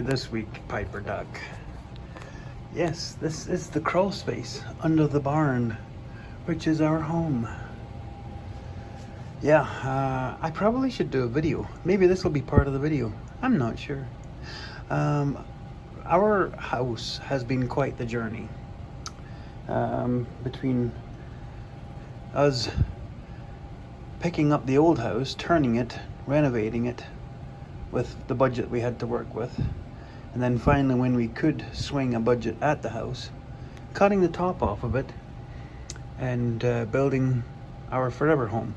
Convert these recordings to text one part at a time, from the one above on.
we this week, Piper Duck? Yes, this is the crawl space under the barn, which is our home. Yeah, I probably should do a video. Maybe this will be part of the video. I'm not sure. Our house has been quite the journey. Between us picking up the old house, turning it, renovating it with the budget we had to work with, and then finally when we could swing a budget at the house, cutting the top off of it and building our forever home.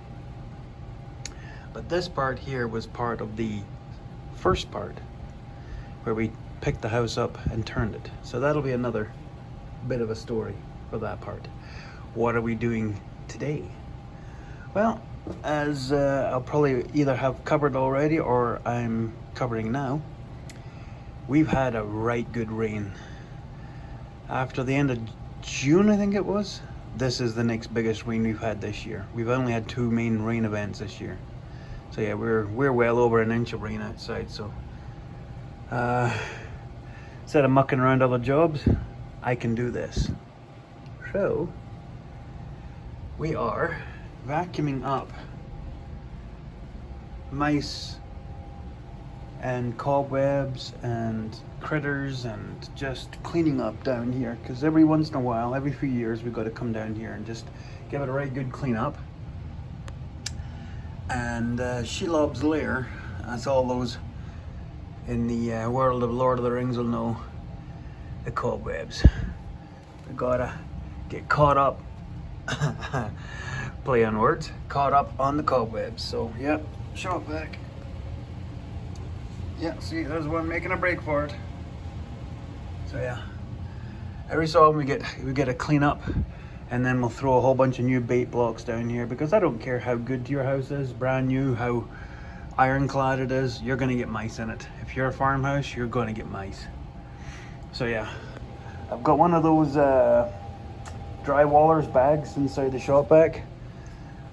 But this part here was part of the first part where we picked the house up and turned it. So that'll be another bit of a story for that part. What are we doing today? Well, as I'll probably either have covered already or I'm covering now, we've had a right good rain. After the end of June, I think it was, this is the next biggest rain we've had this year. We've only had 2 main rain events this year. So yeah, we're well over an inch of rain outside. So instead of mucking around other jobs, I can do this. So we are vacuuming up mice and cobwebs and critters and just cleaning up down here, because every once in a while, every few years, we've got to come down here and just give it a right good clean up. And Shelob's lair, as all those in the world of Lord of the Rings will know, the cobwebs. We gotta get caught up, play on words, caught up on the cobwebs. So yep, shop back. Yeah, see, there's one making a break for it. So yeah, every so often we get a clean up, and then we'll throw a whole bunch of new bait blocks down here, because I don't care how good your house is, brand new, how ironclad it is, you're gonna get mice in it. If you're a farmhouse, you're gonna get mice. So yeah, I've got one of those drywallers bags inside the shop vac.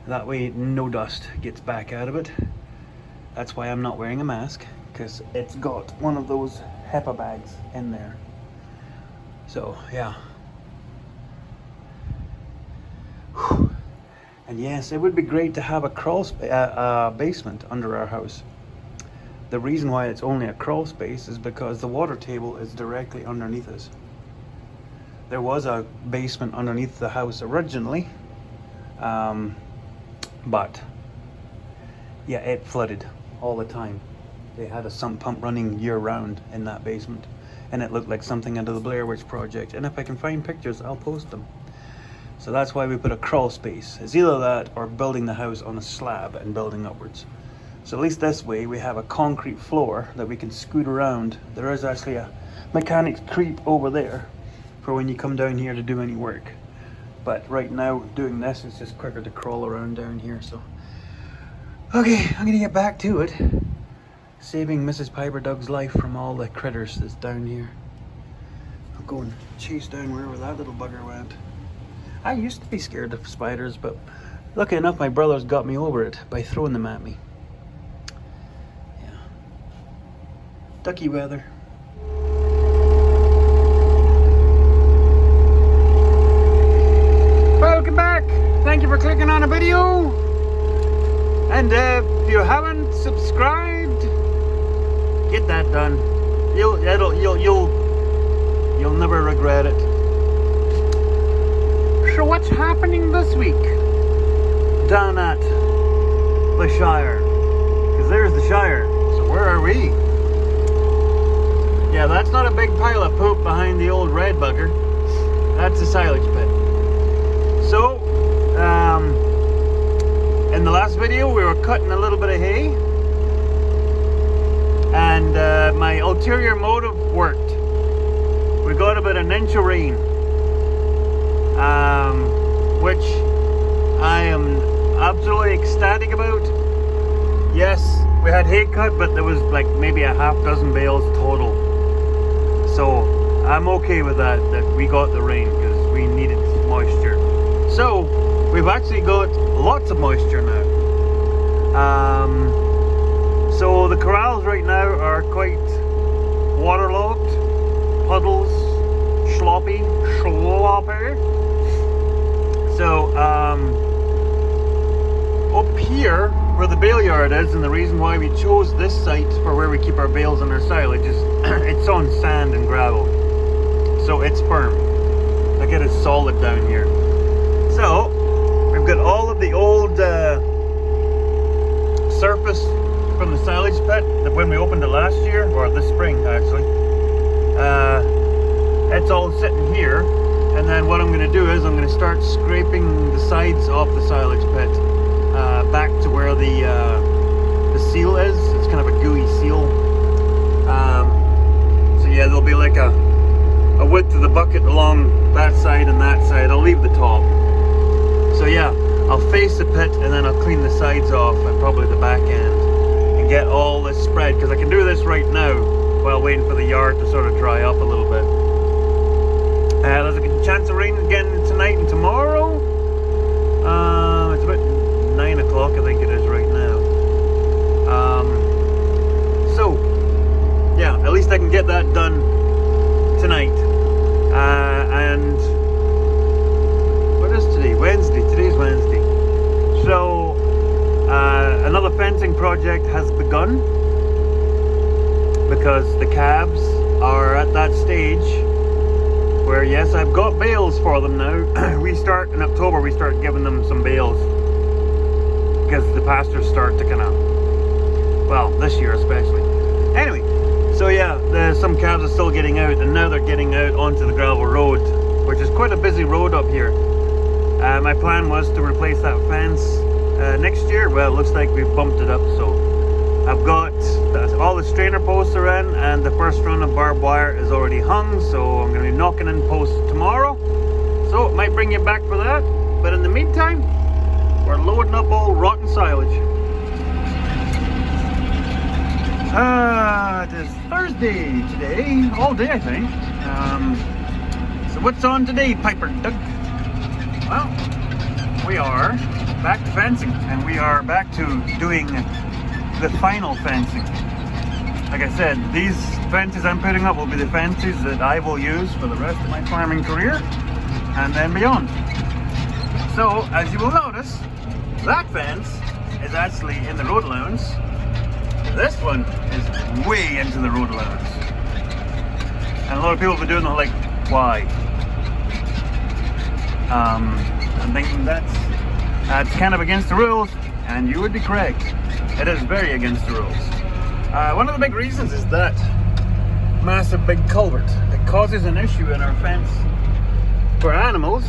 That way no dust gets back out of it. That's why I'm not wearing a mask, because it's got one of those HEPA bags in there. So yeah. Whew. And yes, it would be great to have a crawl basement under our house. The reason why it's only a crawl space is because the water table is directly underneath us. There was a basement underneath the house originally, but yeah, it flooded all the time. They had a sump pump running year round in that basement, and it looked like something out of the Blair Witch Project. And if I can find pictures, I'll post them. So that's why we put a crawl space. It's either that or building the house on a slab and building upwards. So at least this way we have a concrete floor that we can scoot around. There is actually a mechanic's creep over there for when you come down here to do any work. But right now doing this, it's just quicker to crawl around down here. So okay, I'm gonna get back to it. Saving Mrs. Piper Doug's life from all the critters that's down here. I'll go and chase down wherever that little bugger went. I used to be scared of spiders, but lucky enough my brothers got me over it by throwing them at me. Yeah. Ducky weather. Welcome back. Thank you for clicking on a video. And if you haven't subscribed, get that done. You'll never regret it. So what's happening this week down at the Shire? Because there's the Shire. So where are we? Yeah, that's not a big pile of poop behind the old red bugger. That's the silage pit. So, in the last video we were cutting a little bit of hay, and my ulterior motive worked. We got about an inch of rain, which I am absolutely ecstatic about. Yes, we had hay cut, but there was like maybe a half dozen bales total. So I'm okay with that we got the rain, because we needed moisture. So we've actually got lots of moisture now. So the corrals right now are quite waterlogged, puddles, sloppy. So up here where the bale yard is, and the reason why we chose this site for where we keep our bales and our silage is it's on sand and gravel, so it's firm. Like it is solid down here. So we've got all of the old surface from the silage pit that when we opened it last year, or this spring actually. It's all sitting here, and then what I'm going to do is I'm going to start scraping the sides off the silage pit back to where the seal is. It's kind of a gooey seal. So yeah, there'll be like a width of the bucket along that side and that side. I'll leave the top. So yeah, I'll face the pit and then I'll clean the sides off and probably the back end and get all this spread, because I can do this right now while waiting for the yard to sort of dry up a little bit. There's a chance of rain again tonight and tomorrow. It's about 9 o'clock, I think it is right now. So, yeah, at least I can get that done tonight. And what is today? Wednesday. Today's Wednesday. So, another fencing project has begun, because the calves are at that stage where, yes, I've got bales for them now. We start in October, we start giving them some bales, because the pastures start to kind of, well, this year especially. Anyway, so yeah, some calves are still getting out, and now they're getting out onto the gravel road, which is quite a busy road up here. My plan was to replace that fence next year. Well, it looks like we've bumped it up, so I've got all the strainer posts are in, and the first run of barbed wire is already hung, so I'm going to be knocking in posts tomorrow. So it might bring you back for that, but in the meantime, we're loading up all rotten silage. It is Thursday today, all day I think. So what's on today, Piper Doug? Well, we are back to fencing, and we are back to doing the final fencing. Like I said, these fences I'm putting up will be the fences that I will use for the rest of my farming career and then beyond. So, as you will notice, that fence is actually in the road allowance. This one is way into the road allowance. And a lot of people have been doing it like, why? I'm thinking that's kind of against the rules, and you would be correct. It is very against the rules. One of the big reasons is that massive big culvert. It causes an issue in our fence for animals,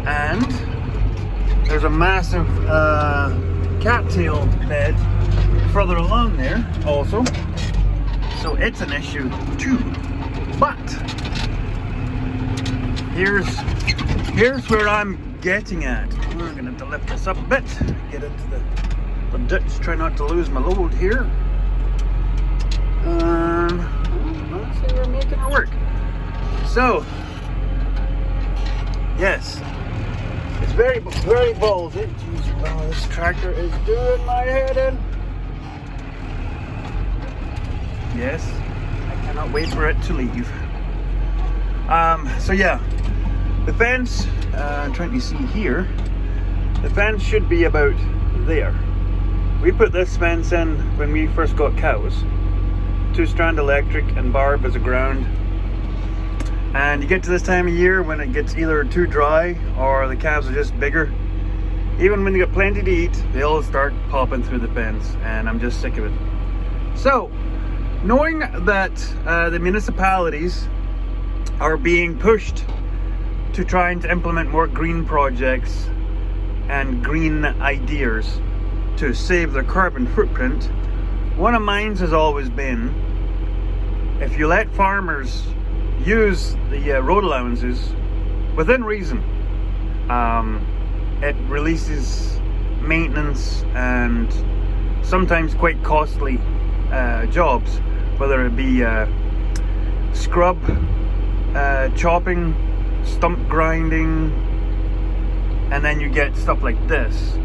and there's a massive cattail bed further along there also, so it's an issue too. But here's where I'm getting at. We're gonna have to lift this up a bit, get into the ditch, try not to lose my load here. Let's see, we're making it work. So, yes, it's very ballsy. Jeez, oh, this tractor is doing my head in. Yes, I cannot wait for it to leave. So yeah, the fence, I'm trying to see here, the fence should be about there. We put this fence in when we first got cows. 2-strand electric and barb as a ground. And you get to this time of year when it gets either too dry or the calves are just bigger. Even when you got plenty to eat, they'll start popping through the fence, and I'm just sick of it. So, knowing that the municipalities are being pushed to trying to implement more green projects and green ideas to save their carbon footprint, one of mine has always been, if you let farmers use the road allowances within reason, it releases maintenance and sometimes quite costly jobs, whether it be scrub, chopping, stump grinding, and then you get stuff like this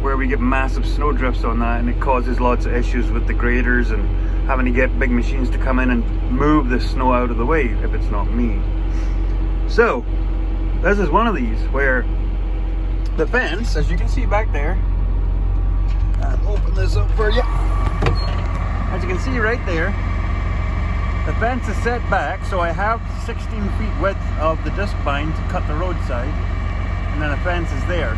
where we get massive snow drifts on that, and it causes lots of issues with the graders and having to get big machines to come in and move the snow out of the way if it's not me. So this is one of these where the fence, as you can see back there, I'll open this up for you. As you can see right there, the fence is set back, so I have 16 feet width of the disc bind to cut the roadside, and then a fence is there.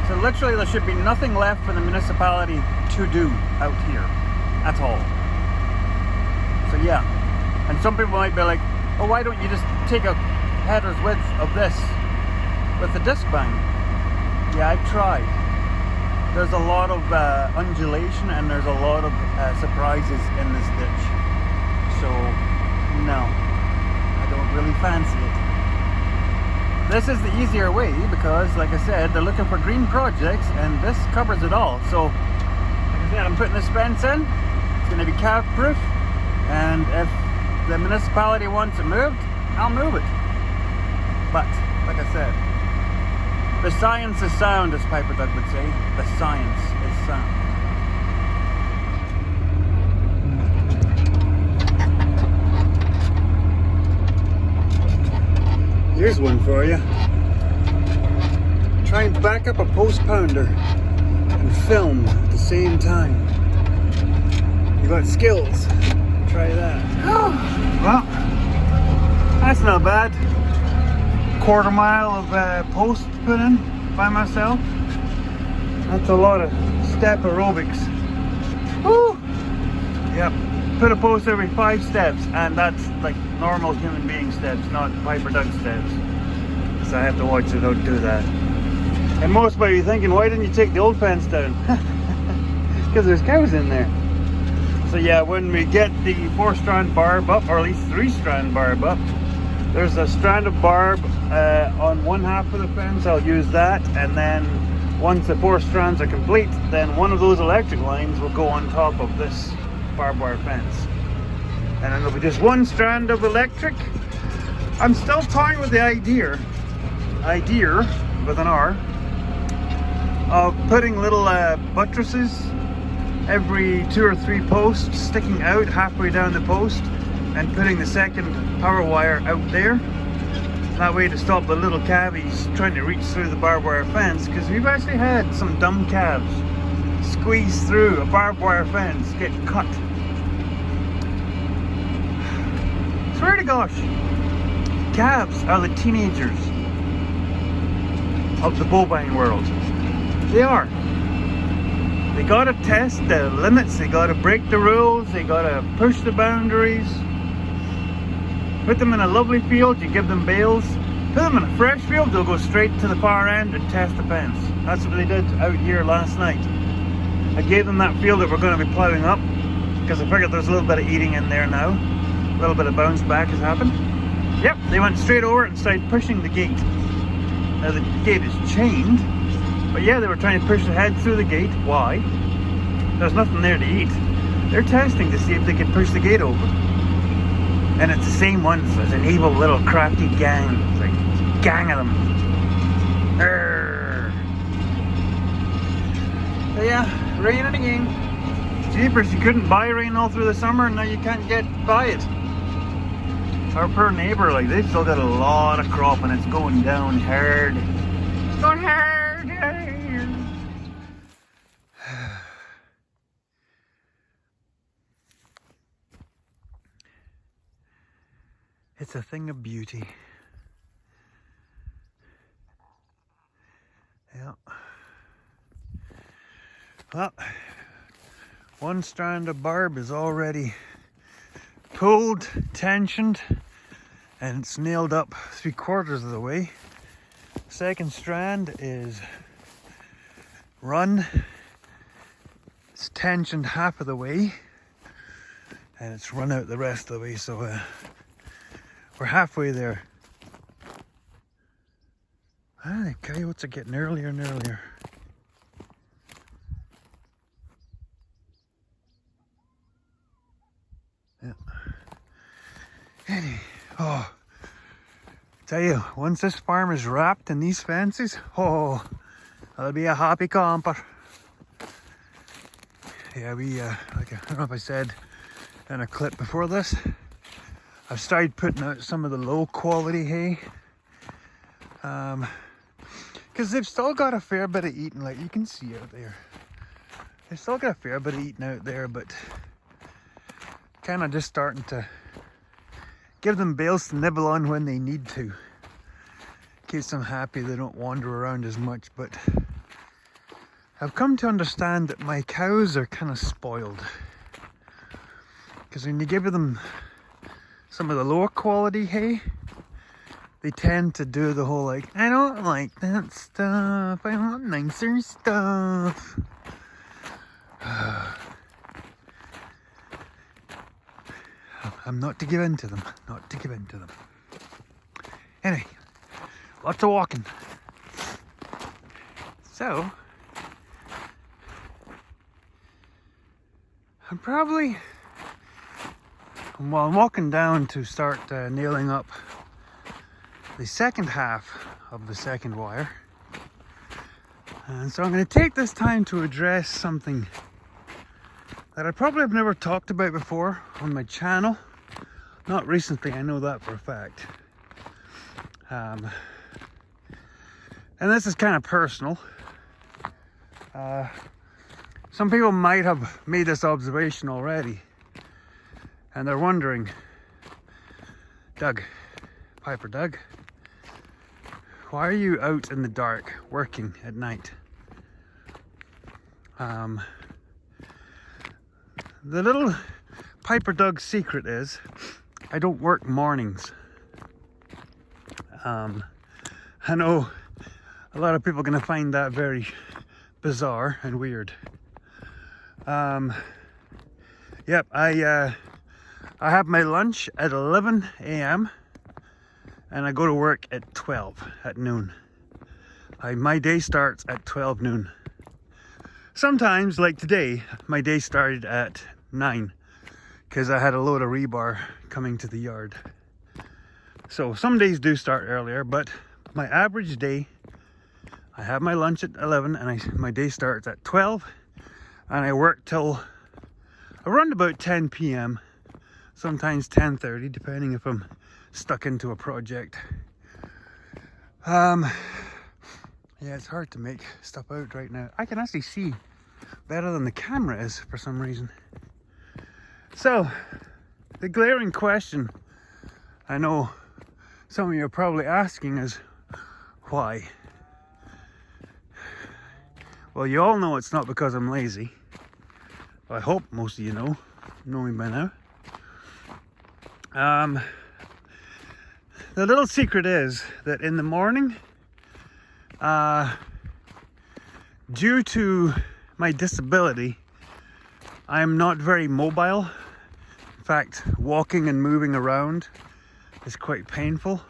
So literally there should be nothing left for the municipality to do out here at all. So yeah, and some people might be like, oh, why don't you just take a header's width of this with the disc bind? Yeah, I've tried. There's a lot of undulation and there's a lot of surprises in this ditch. So no, I don't really fancy it. This is the easier way because, like I said, they're looking for green projects and this covers it all. So like I said, I'm putting this fence in. It's going to be calf proof, and if the municipality wants it moved, I'll move it. But like I said, the science is sound, as Piper Doug would say. The science is sound. Here's one for you. Try and back up a post pounder and film at the same time. You got skills. Try that. Well, that's not bad. Quarter mile of posts put in by myself. That's a lot of step aerobics. Woo! Yep. Put a post every 5 steps, and that's like normal human being steps, not Piper Doug steps. So I have to watch it don't do that. And most might be thinking, why didn't you take the old fence down? Because there's cows in there. So yeah, when we get the 4-strand barb up, or at least 3-strand barb up, there's a strand of barb on one half of the fence. I'll use that, and then once the 4 strands are complete, then one of those electric lines will go on top of this barbed wire fence, and then there'll be just 1 strand of electric. I'm still toying with the idea with an R, of putting little buttresses every 2 or 3 posts sticking out halfway down the post, and putting the second power wire out there. That way to stop the little calves trying to reach through the barbed wire fence, because we've actually had some dumb calves squeeze through a barbed wire fence, get cut. Swear to gosh, calves are the teenagers of the bovine world. They are. They gotta test the limits, they gotta break the rules, they gotta push the boundaries. Put them in a lovely field, you give them bales. Put them in a fresh field, they'll go straight to the far end and test the fence. That's what they did out here last night. I gave them that field that we're going to be plowing up, because I figured there's a little bit of eating in there now. A little bit of bounce back has happened. Yep, they went straight over and started pushing the gate. Now the gate is chained, but yeah, they were trying to push the head through the gate. Why? There's nothing there to eat. They're testing to see if they can push the gate over. And it's the same ones. There's an evil little crafty gang. It's like a gang of them. Arrgh. So yeah, raining again. Jeepers, you couldn't buy rain all through the summer, and now you can't get by it. Our poor neighbour, like, they've still got a lot of crop, and it's going down hard. It's going hard. It's a thing of beauty. Yeah. Well, 1 strand of barb is already pulled, tensioned, and it's nailed up 3/4 of the way. Second strand is run. It's tensioned half of the way, and it's run out the rest of the way. So we're halfway there. The coyotes are getting earlier and earlier. Yeah. Anyway, tell you, once this farm is wrapped in these fences, that'll be a happy camper. Yeah, we, like, I don't know if I said in a clip before this, I've started putting out some of the low quality hay. Because they've still got a fair bit of eating, like you can see out there. They've still got a fair bit of eating out there, but kind of just starting to give them bales to nibble on when they need to. Keeps them happy, they don't wander around as much. But I've come to understand that my cows are kind of spoiled. Because when you give them some of the lower quality hay, they tend to do the whole like, I don't like that stuff, I want nicer stuff. I'm not to give in to them, not to give in to them. Anyway, lots of walking. So, I'm walking down to start nailing up the second half of the second wire. And so I'm going to take this time to address something that I probably have never talked about before on my channel. Not recently, I know that for a fact. And this is kind of personal. Some people might have made this observation already, and they're wondering, Piper Doug, why are you out in the dark working at night? The little Piper Doug secret is I don't work mornings. I know a lot of people are going to find that very bizarre and weird. Yep, I have my lunch at 11 a.m. and I go to work at 12 at noon. My day starts at 12 noon. Sometimes, like today, my day started at 9 because I had a load of rebar coming to the yard. So some days do start earlier, but my average day, I have my lunch at 11 and my day starts at 12 and I work till around about 10 p.m. sometimes 10:30, depending if I'm stuck into a project. Yeah, it's hard to make stuff out right now. I can actually see better than the camera is for some reason. So, the glaring question I know some of you are probably asking is, why? Well, you all know it's not because I'm lazy. I hope most of you know me by now. The little secret is that in the morning, due to my disability, I'm not very mobile. In fact, walking and moving around is quite painful.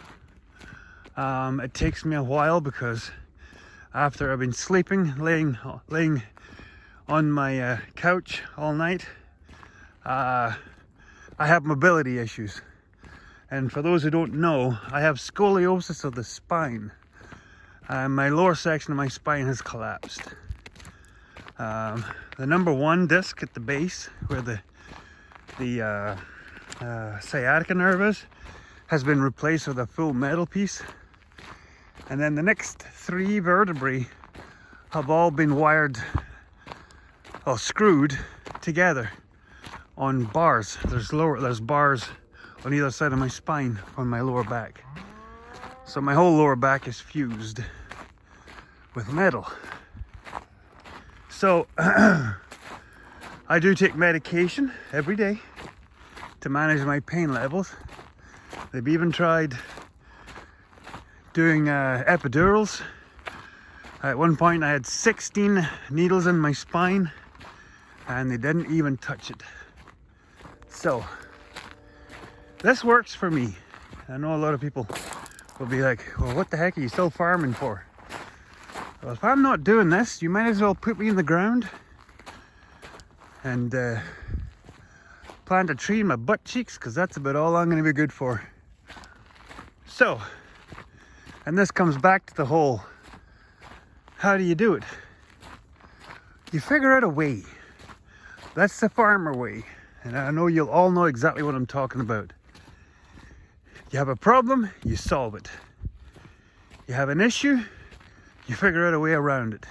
It takes me a while because after I've been sleeping, laying on my couch all night, I have mobility issues. And for those who don't know, I have scoliosis of the spine. My lower section of my spine has collapsed. The number 1 disc at the base, where the sciatica nerve is, has been replaced with a full metal piece. And then the next 3 vertebrae have all been screwed together on bars. There's bars on either side of my spine on my lower back. So my whole lower back is fused with metal. So I do take medication every day to manage my pain levels. They've even tried doing epidurals. At one point I had 16 needles in my spine and they didn't even touch it. So this works for me. I know a lot of people will be like, well, what the heck are you still farming for? Well, if I'm not doing this, you might as well put me in the ground and plant a tree in my butt cheeks, because that's about all I'm going to be good for. So, and this comes back to the whole, how do you do it? You figure out a way. That's the farmer way. And I know you'll all know exactly what I'm talking about. You have a problem, you solve it. You have an issue, you figure out a way around it.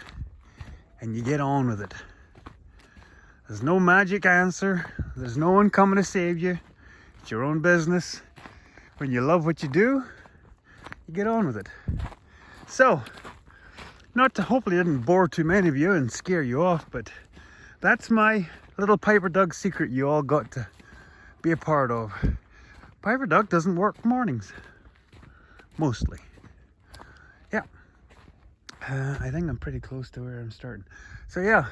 And you get on with it. There's no magic answer. There's no one coming to save you. It's your own business. When you love what you do, you get on with it. So, not to hopefully didn't bore too many of you and scare you off, but that's my little Piper Doug secret you all got to be a part of. Piper Doug doesn't work mornings. Mostly. Yeah. I think I'm pretty close to where I'm starting. So yeah.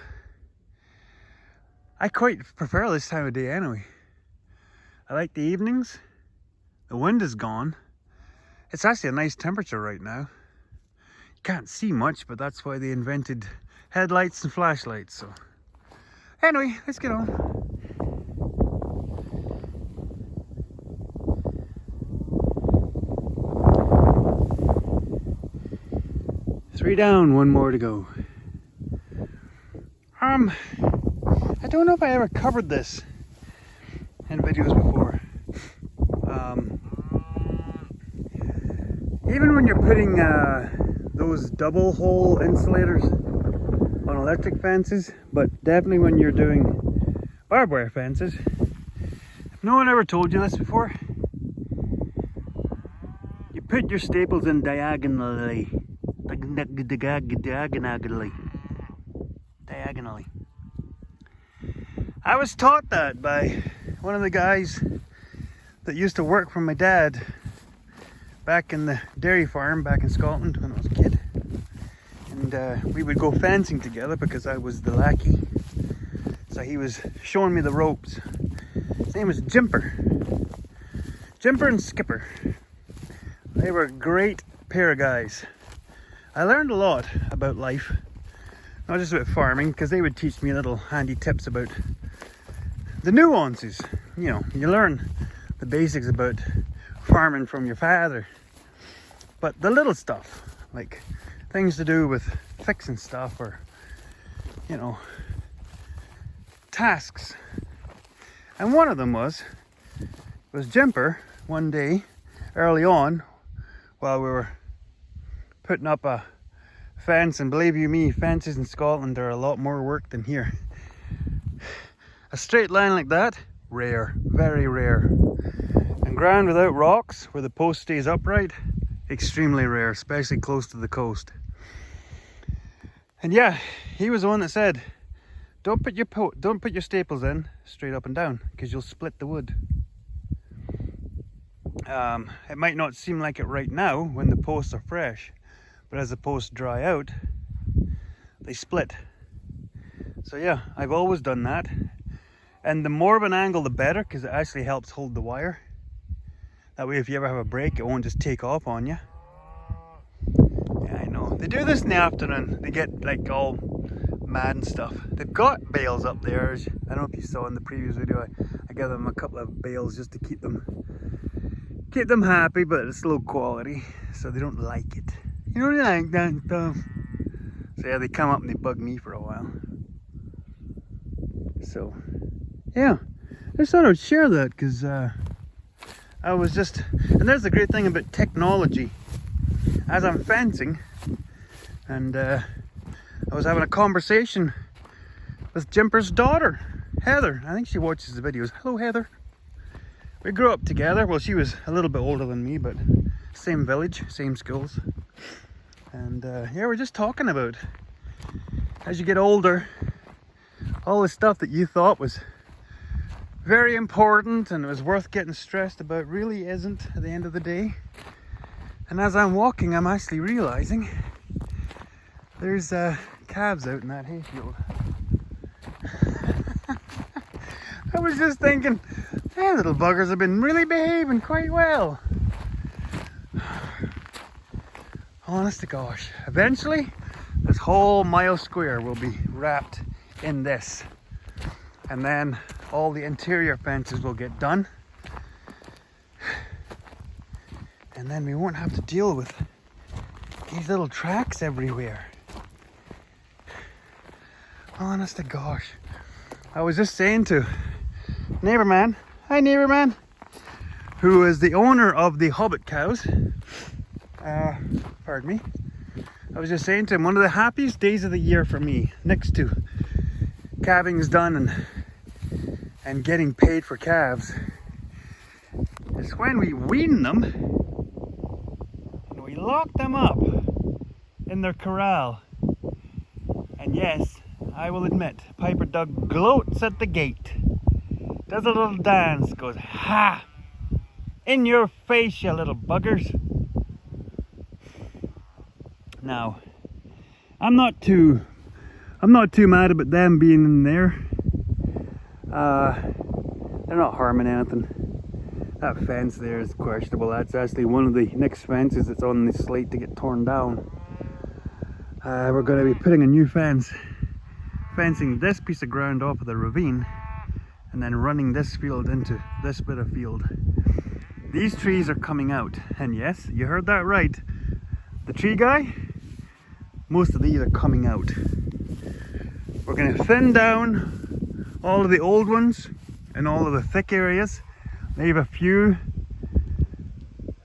I quite prefer this time of day anyway. I like the evenings. The wind is gone. It's actually a nice temperature right now. You can't see much, but that's why they invented headlights and flashlights. So anyway, let's get on. 3 down, 1 more to go. I don't know if I ever covered this in videos before. Even when you're putting those double hole insulators on electric fences, but definitely when you're doing barbed wire fences, if no one ever told you this before, you put your staples in diagonally. Diagonally. I was taught that by one of the guys that used to work for my dad back in the dairy farm back in Scotland when I was a kid. And we would go fencing together because I was the lackey. So he was showing me the ropes. His name was Jimper. Jimper and Skipper. They were a great pair of guys. I learned a lot about life, not just about farming, because they would teach me little handy tips about the nuances. You know, you learn the basics about farming from your father, but the little stuff, like things to do with fixing stuff or, you know, tasks. And one of them was Jimper one day early on while we were putting up a fence, and believe you me, fences in Scotland are a lot more work than here. A straight line like that, rare, very rare. And ground without rocks, where the post stays upright, extremely rare, especially close to the coast. And yeah, he was the one that said, don't put your staples in straight up and down, because you'll split the wood. It might not seem like it right now when the posts are fresh, but as the posts dry out, they split. So yeah, I've always done that. And the more of an angle, the better, because it actually helps hold the wire. That way, if you ever have a break, it won't just take off on you. Yeah, I know. They do this in the afternoon. They get like all mad and stuff. They've got bales up there. I don't know if you saw in the previous video, I gave them a couple of bales just to keep them happy, but it's low quality, so they don't like it. You know, they like that stuff. So yeah, they come up and they bug me for a while. So yeah, I just thought I would share that because I was just, and there's the great thing about technology. As I'm fencing, and I was having a conversation with Jimper's daughter, Heather. I think she watches the videos. Hello, Heather. We grew up together. Well, she was a little bit older than me, but same village, same schools. And yeah, we're just talking about as you get older, all the stuff that you thought was very important and it was worth getting stressed about really isn't at the end of the day. And as I'm walking, I'm actually realizing there's calves out in that hayfield. I was just thinking, hey, little buggers have been really behaving quite well. Honest to gosh, eventually this whole mile square will be wrapped in this, and then all the interior fences will get done, and then we won't have to deal with these little tracks everywhere. Honest to gosh, I was just saying to neighbor man. Hi, neighbor man. Who is the owner of the Hobbit cows. Pardon me. I was just saying to him, one of the happiest days of the year for me, next to calving's done and getting paid for calves, is when we wean them and we lock them up in their corral. And yes, I will admit, Piper Doug gloats at the gate, does a little dance, goes, ha! In your face, you little buggers. Now, I'm not too mad about them being in there. They're not harming anything. That fence there is questionable. That's actually one of the next fences that's on the slate to get torn down. We're going to be putting a new fencing this piece of ground off of the ravine, and then running this field into this bit of field. These trees are coming out, and yes, you heard that right. The tree guy, most of these are coming out. We're going to thin down all of the old ones and all of the thick areas, leave a few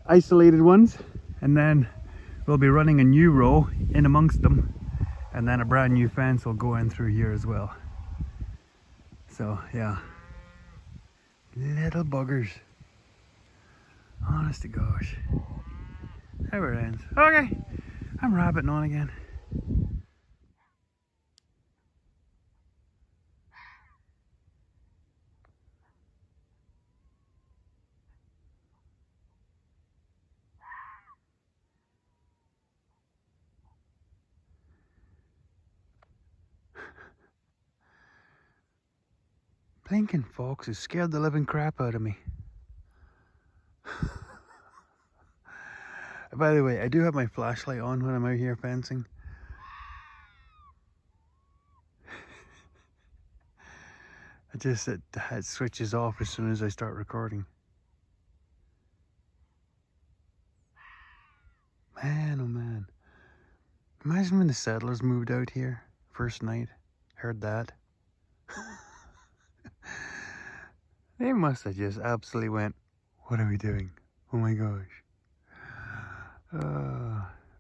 isolated ones, and then we'll be running a new row in amongst them, and then a brand new fence will go in through here as well. So yeah, little buggers. Honest to gosh. There it ends. Okay, I'm rabbiting on again. Blinking foxes scared the living crap out of me. By the way, I do have my flashlight on when I'm out here fencing. It switches off as soon as I start recording. Man, oh man. Imagine when the settlers moved out here first night. Heard that. They must have just absolutely went, what are we doing? Oh my gosh.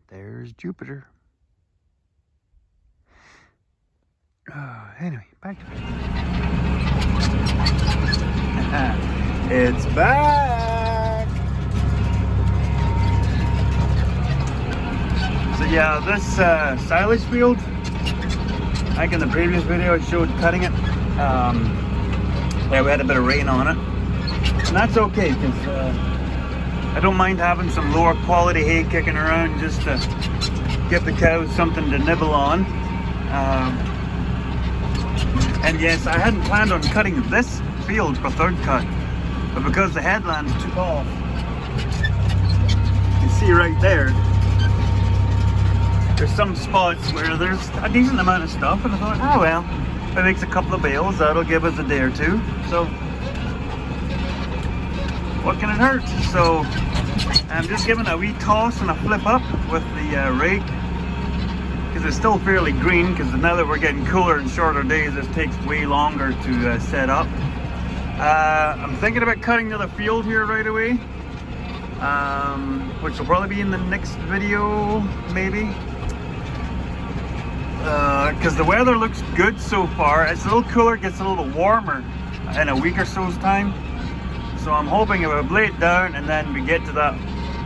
There's Jupiter. Anyway, back to it. It's back! So yeah, this silage field, like in the previous video I showed cutting it, yeah, we had a bit of rain on it. And that's okay, because I don't mind having some lower quality hay kicking around just to give the cows something to nibble on. And yes, I hadn't planned on cutting this field for third cut, but because the headlands took off, you can see right there, there's some spots where there's a decent amount of stuff, and I thought, oh well, if it makes a couple of bales, that'll give us a day or two. So what can it hurt? So I'm just giving a wee toss and a flip up with the rake, because it's still fairly green, because now that we're getting cooler and shorter days, this takes way longer to set up. I'm thinking about cutting to the field here right away, which will probably be in the next video, maybe. Because the weather looks good so far. It's a little cooler, gets a little warmer in a week or so's time. So I'm hoping if I lay it down and then we get to that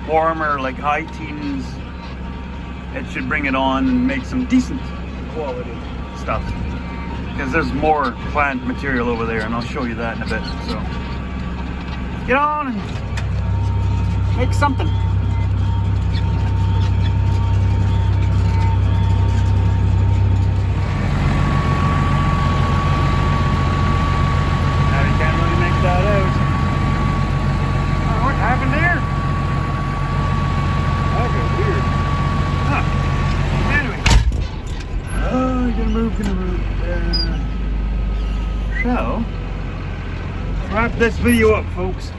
warmer, like high teens, it should bring it on and make some decent quality stuff. Because there's more plant material over there, and I'll show you that in a bit. So get on and make something. So, wrap this video up, folks. Still,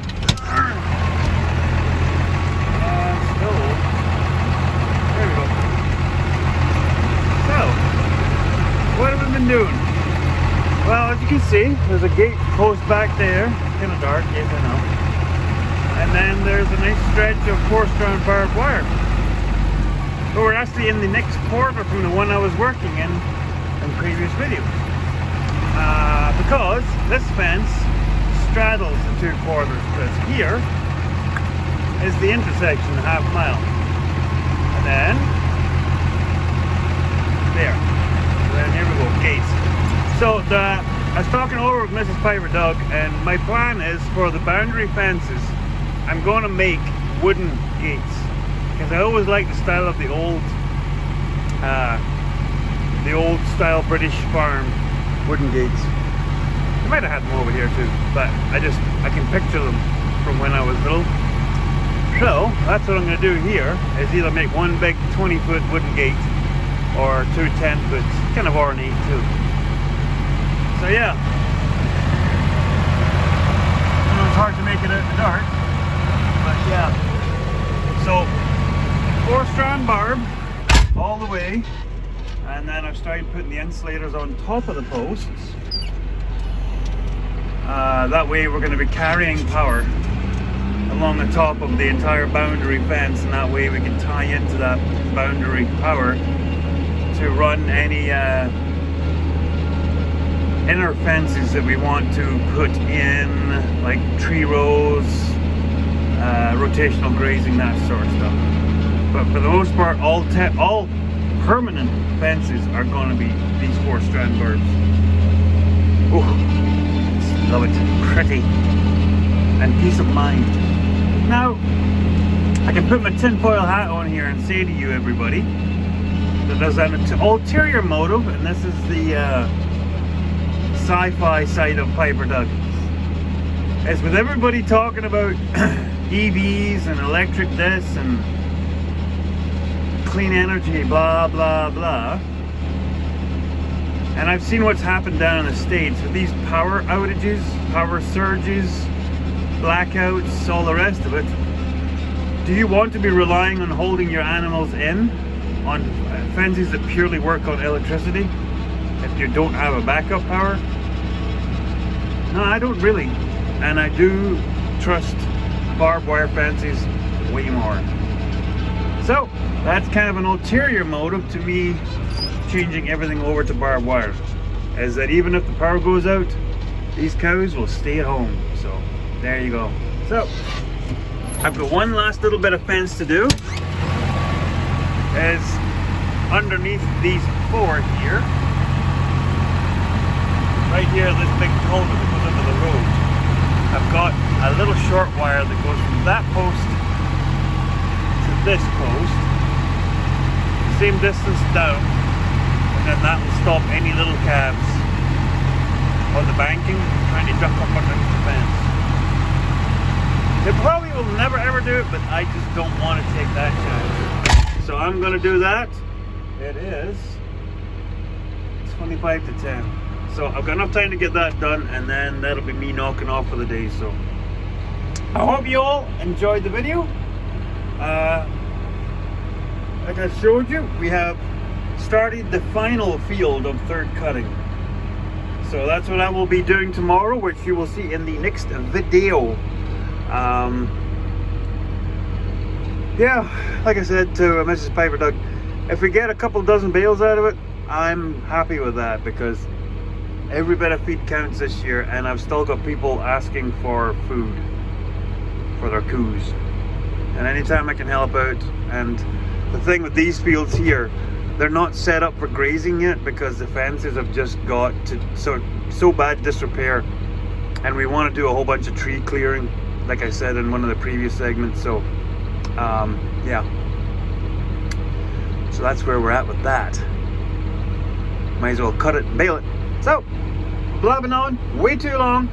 there we go. So, what have we been doing? Well, as you can see, there's a gate post back there. Kind of dark, yes I know. And then there's a nice stretch of 4-strand barbed wire. But we're actually in the next quarter from the one I was working in previous videos. Because this fence straddles the 2 quarters, because here is the intersection, the half mile. And then there. And then here we go, gates. So I was talking over with Mrs. Piper Doug, and my plan is for the boundary fences, I'm going to make wooden gates. Because I always like the style of the old style British farm wooden gates. I might have had them over here too, but I can picture them from when I was little. So that's what I'm going to do here, is either make one big 20-foot wooden gate or 2 10-foot, kind of ornate too. So yeah, I know it's hard to make it out in the dark, but yeah. So 4-strand barb all the way, and then I've started putting the insulators on top of the posts. That way we're going to be carrying power along the top of the entire boundary fence, and that way we can tie into that boundary power to run any inner fences that we want to put in, like tree rows, rotational grazing, that sort of stuff. But for the most part, all permanent fences are going to be these 4-strand barbs. Oh, love it, pretty, and peace of mind. Now, I can put my tinfoil hat on here and say to you, everybody, that there's an ulterior motive, and this is the sci-fi side of Piper Doug. As with everybody talking about EVs and electric this and clean energy, blah blah blah, and I've seen what's happened down in the States with these power outages, power surges, blackouts, all the rest of it. Do you want to be relying on holding your animals in on fences that purely work on electricity if you don't have a backup power? No, I don't really, and I do trust barbed wire fences way more. So that's kind of an ulterior motive to me changing everything over to barbed wire, is that even if the power goes out, these cows will stay at home. So there you go. So I've got one last little bit of fence to do, is underneath these 4 here, right here, this big culvert that goes under the road. I've got a little short wire that goes from that post to this post, the same distance down, and then that will stop any little calves on the banking trying to duck up underneath the fence. They probably will never ever do it, but I just don't want to take that chance. So I'm going to do that. It is 25 to 10. So I've got enough time to get that done, and then that'll be me knocking off for the day. So I hope you all enjoyed the video. Like I showed you, we have started the final field of 3rd cutting. So that's what I will be doing tomorrow, which you will see in the next video. Yeah, like I said to Mrs. Piper Doug, if we get a couple dozen bales out of it, I'm happy with that, because every bit of feed counts this year, and I've still got people asking for food for their coos, and anytime I can help out. And the thing with these fields here, they're not set up for grazing yet, because the fences have just got to so bad disrepair, and we want to do a whole bunch of tree clearing, like I said in one of the previous segments. So yeah, so that's where we're at with that. Might as well cut it and bale it. So, blabbing on way too long.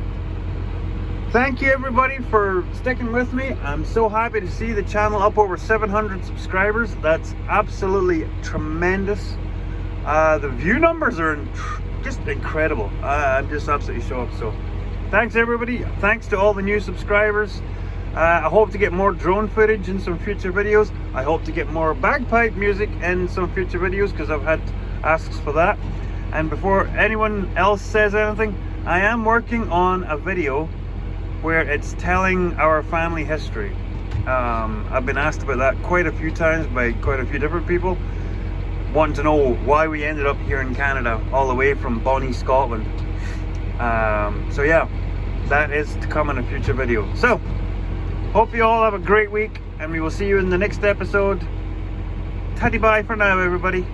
Thank you everybody for sticking with me. I'm so happy to see the channel up over 700 subscribers. That's absolutely tremendous. The view numbers are just incredible. I'm just absolutely shocked. So thanks everybody. Thanks to all the new subscribers. I hope to get more drone footage in some future videos. I hope to get more bagpipe music in some future videos, because I've had asks for that. And before anyone else says anything, I am working on a video where it's telling our family history. I've been asked about that quite a few times by quite a few different people, wanting to know why we ended up here in Canada, all the way from Bonnie, Scotland. So yeah, that is to come in a future video. So, hope you all have a great week, and we will see you in the next episode. Taddy bye for now, everybody.